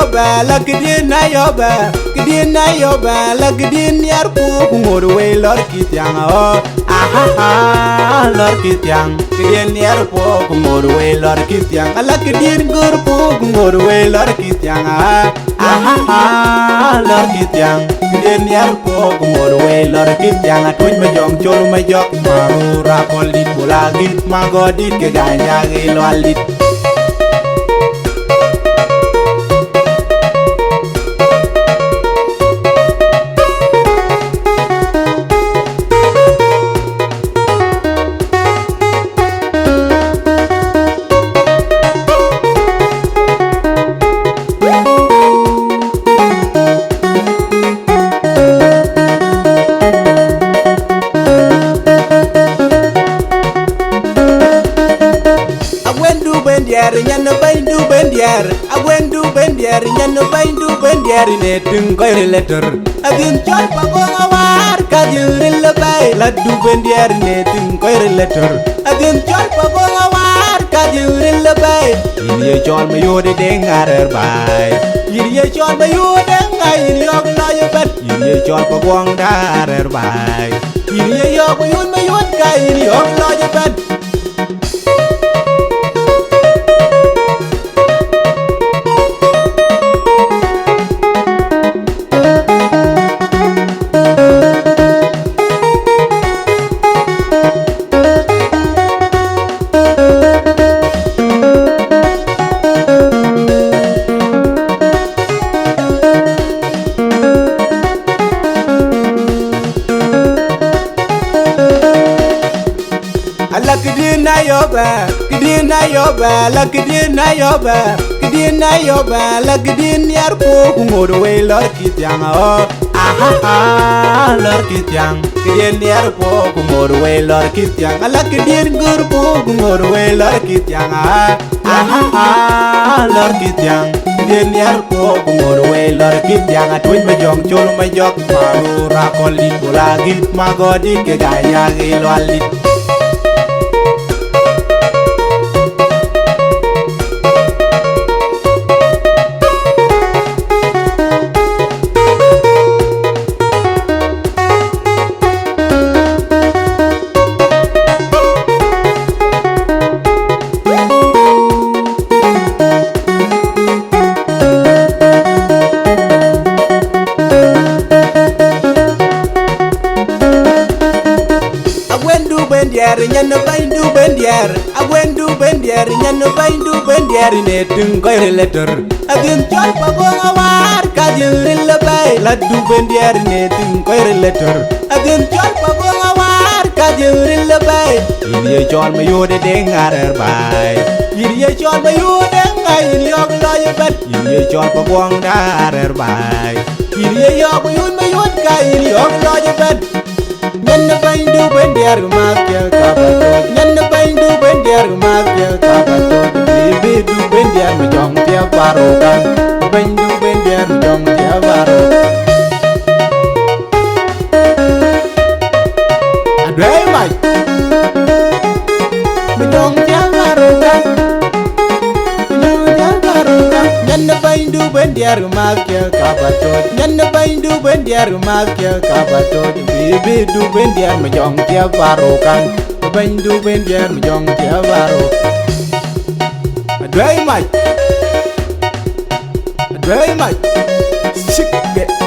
yoba la kidin na yoba kidin na yoba la kidin yar pu ngor we lor kityang o aha lor kityang kidin yar pu ngor we lor kityang la kidin gur pu ngor we lor kityang aha lor kityang kidin yar pu ngor we lor kityang tuj ma jong chol ma jok maru ra kolit bulagit magodit ke ganya giloalit nyan baindu bendiar agwendu bendiar nyan baindu bendiar ne tung koy letter agin chol pa ko ngawar ka jiril bay la du bendiar ne tung koy letter agin chol pa ko ngawar ka jiril bay ye chol ma yode de ngarer bay ye chol ma yode ngai yok la yo bat ye chol pa gwang darer bay ye yok yun ma yun ka yok la yo bat kidin na yoba la kidin na yoba la kidin yar po ngor we lor kityang o aha lor kityang kidin yar po ngor we lor kityang la kidin gur po ngor we lor kityang aha lor kityang kidin yar po ngor we lor kityang tuj ma jong chol ma jok maru ra kolit bulagit magodit ke ganya giloalit nyan baindu bendiar agwendu bendiar nyan baindu bendiar ne tung koy letter agin chol pa go ngawar ka jiril bay la du bendiar ne tung koy letter agin chol pa go ngawar ka jiril bay ye chol ma yode de ngarer bay ye chol ma yode ngai yok la yo bat ye chol pa gwang darer bay ye yok yun ma yun ka yok la yo bat nyan baindu bendiar makia kabato nyan baindu bendiar makia kabato bibi du bendiar me jong tia barokan baindu bendiar me jong tia baro adai mai me jong tia barokan nyan baindu bendiar makia kabato nyan baindu bendiar makia kabato bibi du bendiar me jong tia barokan baindu bendiar me jong tia baro adai mai sik